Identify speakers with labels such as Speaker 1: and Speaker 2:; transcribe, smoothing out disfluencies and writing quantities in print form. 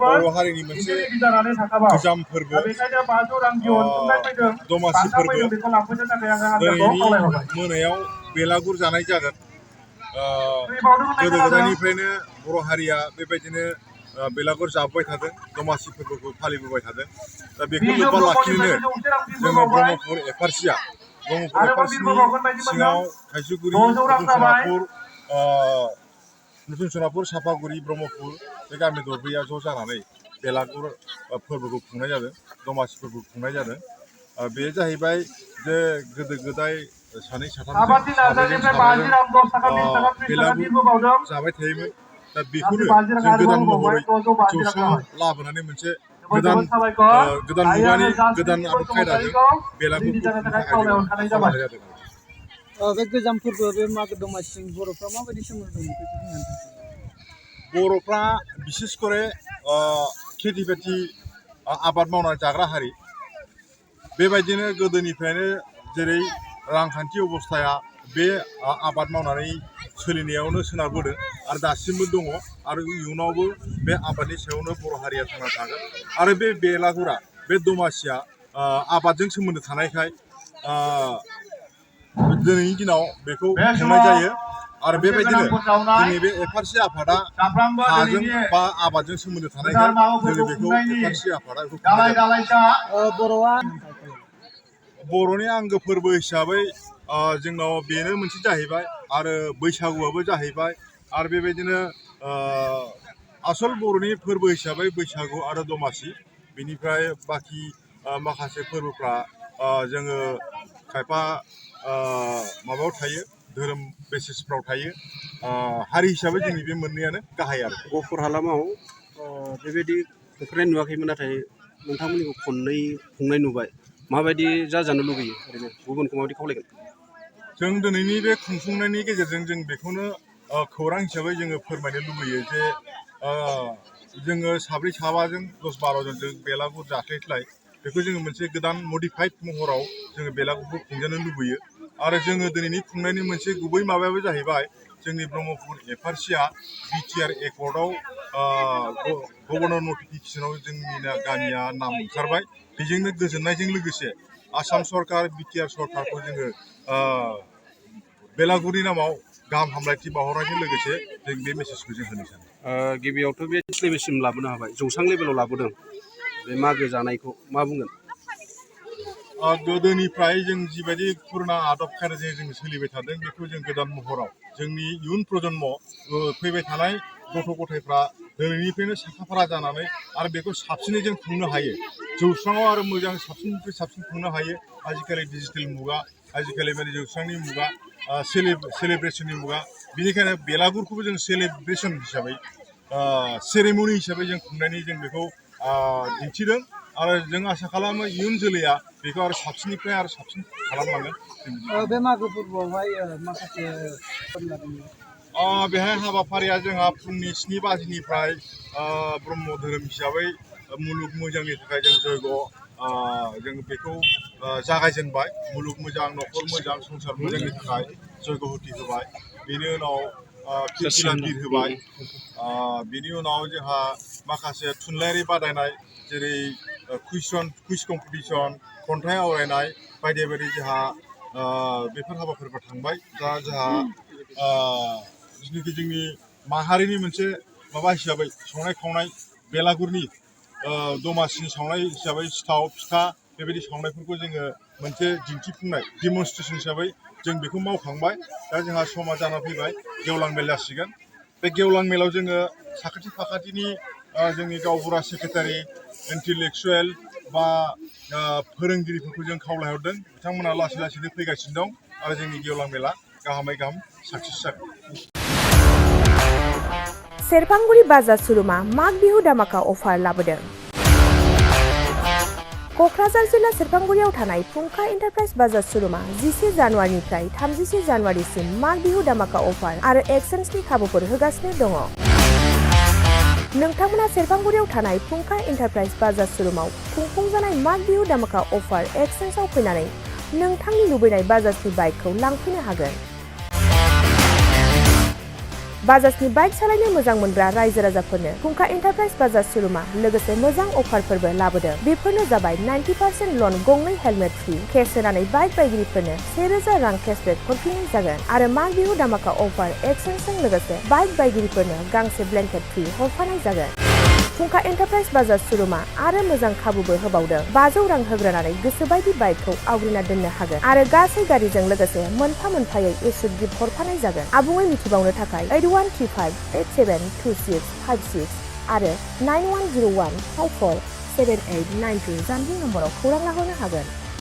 Speaker 1: बर' हारिनि मोनसे गोजाम फोरबो दमासि फोरबो दिनैनि मोनायाव बेलागुर जानाय जागोन। गोदो गोदायनिफ्रायनो बर' हारिया बेबायदिनो बेलागुर जाबोबाय थादों, दमासि फोरबोखौ फालिबोबाय थादों। दा बेखौ लोब्बा लाखिनोनो जोङो ब्रह्मपुर एफआरसिया ब्रह्मपुर एफआरसिनि सिङाव थाइजौगुरि, नतुन सनापुर, सापागुरि, ब्रह्मपुर बे गामि दरब्रैया ज' जानानै बेलागुर फोरबोखौ खुंनाय जादों, दमासि फोरबो खुंनाय जादों। बे जाहैबाय जे गोदो गोदाय सानै साथामजों बेलागुर जाबाय थायोमोन। दा बेखौनो जों गोदान महरै जौस्राङाव लाबोनानै मोनसे गोदान मुगानि गोदान आदब खायदाजों बेलागुरखौ खुंनो थाखाय जों आखायाव लानाय जादों।
Speaker 2: बे गोजाम फोरबो बे मागो दमासिजों बर'फ्रा माबायदि सोमोन्दो दं बेखौ बुंनो हागोन?
Speaker 1: बर'फ्रा बिसेस करे खेथि बाथि आबाद मावनानै जाग्रा हारि। बेबायदिनो गोदोनिफ्रायनो जेरै रांखान्थि अबस्थाया बे आबाद मावनानै सोलिनायावनो सोनारबोदों आरो दासिमबो दङ आरो इयुनावबो बे आबादनि सायावनो बर' हारिया थांना थागोन। आरो बे बेलागुरा, बे दमासिया आबादजों सोमोन्दो थानायखाय दिनैनि दिनाव बेखौ खुंनाय जायो। आरो बेबायदिनो जोंनि बे एफआरसि आफादा हाजों बा आबादजों सोमोन्दो थानायखाय जोङो बेखौ एफआरसि आफादा बेखौ खुंनाय जायो। बर'नि आंगो फोरबो हिसाबै जोंनाव बेनो मोनसे जाहैबाय आरो बैसागुआबो जाहैबाय। आरो बेबायदिनो आसल बर'नि फोरबो हिसाबै बैसागु आरो दमासि। बेनिफ्राय बाखि माखासे फोरबोफ्रा जोङो खायफा माबायाव थायो, धोरोम बेसिसफ्राव थायो। हारि हिसाबै जोंनि बे मोननैयानो गाहाय आरो।
Speaker 3: गहपुर हालामाव बेबायदि खुंफेरनाय नुवाखैमोन, नाथाय नोंथांमोननिखौ खननै खुंनाय नुबाय। माबायदि जाजानो लुबैयो? ओरैनो गुबुनखौ माबायदि खावलायगोन?
Speaker 1: जों दिनैनि बे खुंफुंनायनि गेजेरजों जों बेखौनो खौरां हिसाबै जोङो फोरमायनो लुबैयो जे जोङो साब्रै साबाजों 10-12 जनजों बेलागुर जास्लायस्लाय बेखौ जोङो मोनसे गोदान मडिफाइड महराव जोङो बेलागुरखौ खुंजानो लुबैयो। आरो जोङो दिनैनि खुंनायनि मोनसे गुबै माबायाबो जाहैबाय जोंनि ब्रह्मपुर एफआरसिया बिटिआर एकर्डआव गभर्नर नटिफिकेसनाव जोंनि गामिया नाम ओंखारबाय। बेजोंनो गोजोननायजों लोगोसे आसाम सरकार, बिटिआर सरकारखौ जोङो बेलागुरनि नामाव गाहाम हामलायथि बावहरनायजों लोगोसे जों बे मेसेजखौ जों होनो सानो।
Speaker 3: गिबियावथ' बे लेभेलसिम लाबोनो हाबाय, जौस्रां लेभेलाव लाबोदों। बे मागो जानायखौ मा बुंगोन?
Speaker 1: गोदोनिफ्राय जों जिबायदि पुराना आदब खायदाजों जों सोलिबाय थादों, बेखौ जों गोदान महराव जोंनि इयुन प्रजन्म फैबाय थानाय गथ' गथायफ्रा दिनैनिफ्रायनो साखाफारा जानानै आरो बेखौ साबसिनै जों खुंनो हायो। जौस्राङाव आरो मोजां साबसिननिफ्राय साबसिन खुंनो हायो। आजिखालि डिजिटेल मुगा, आजिखालि माने जौस्रांनि मुगा, सेलेब्रेसननि मुगा। बेनिखायनो बेलागुरखौबो जों सेलेब्रेसन हिसाबै, सेरेमनि हिसाबै जों खुंनायनि जों बेखौ दिन्थिदों। आरो जों आसा खालामो इयुन जोलैया बेखौ आरो साबसिननिफ्राय आरो साबसिन खालामलांगोन।
Speaker 2: बे मागो फोरबोआवहाय माखासे
Speaker 1: बेहाय हाबाफारिया जोंहा फुंनि 7 बाजिनिफ्राय ब्रह्म धोरोम हिसाबै मुलुग मोजांनि थाखाय जों जयग' जों बेखौ जागायजेनबाय। मुलुग मोजां, न'खर मोजां, संसार मोजांनि थाखाय जयग' हुथि होबाय। बेनि उनाव कीर्तिला गिर होबाय। बेनि उनाव जोंहा माखासे थुनलाइयारि बादायनाय जेरै कुइज कम्पिटिसन, खन्थाइ आवरायनाय बायदि बायदि जोंहा बेफोर हाबाफारिफ्रा थांबाय। दा जोंहा जिथुनाखि जोंनि माहारिनि मोनसे माबा हिसाबै संनाय खावनाय, बेलागुरनि दमासिनि सावनाय हिसाबै सिथाव, फिथा बेबायदि सावनायफोरखौ जोङो मोनसे दिन्थिफुंनाय डेमनस्ट्रेसन हिसाबै जों बेखौ मावखांबाय। दा जोंहा समा जाना फैबाय, गेवलां मेल जासिगोन। बे गेवलां मेलाव जोङो साखाथि फाखाथिनि जोंनि गावबुरा सेक्रेटारि, इन्टेलेक्सुयेल बा फोरोंगिरिफोरखौ जों खावलायहरदों। बिथांमोना लासै लासैनो फैगासिनो दं आरो जोंनि गेवलां मेला गाहामै गाहाम साक्सेस जागोन।
Speaker 4: सेरफांगुरि बाजार सुरुमा माग बिहु दामाका अफार लाबोदों। क'क्राझार जिल्ला सेरफांगुरियाव थानाय फुंखा एन्टारप्राइज बाजार सुरुमा 11 जानुवारिनिफ्राय 31 जानुवारिसिम माग बिहु दामाका अफार आरो एक्सचेन्जनि खाबुफोर होगासिनो दङ। नोंथांमोना सेरफांगुरियाव थानाय फुंखा एन्टारप्राइज बाजार सुरुमाव खुंफुंजानाय माग बिहु दामाका अफार एक्सचेन्जआव फैनानै नोंथांनि लुबैनाय बाजाजनि बाइकखौ लांफैनो हागोन। बाजाजनि बाइक सालायनो मोजां मोनग्रा रायजो राजाफोरनो फुंखा एन्टारप्राइज बाजाज शोरूमा लोगोसे मोजां अफारफोरबो लाबोदों। बेफोरनो जाबाय 90% लन, गंनै हेलमेट फ्रि, केस होनानै बाइक बायगिरिफोरनो 1000 रां केसबेक हरफिननाय जागोन आरो माग बिहु दामाका अफार एक्सचेन्जजों लोगोसे बाइक बायगिरिफोरनो गांसे ब्लेंकेट फ्रि हरफानाय जागोन। फुंखा एन्टारप्राइज बाजाज शोरूमा आरो मोजां खाबुबो होबावदों। 500 रां होग्रोनानै गोसोबायदि बाइकखौ आवग्रिना दोननो हागोन आरो गासै गारिजों लोगोसे मोनफा मोनफायै इस्यु गिफ्ट हरफानाय जागोन। आबुङै मिथिबावनो थाखाय 8135872656 आरो 9101547892 जानबुं नम्बराव खौरां लाहरनो हागोन।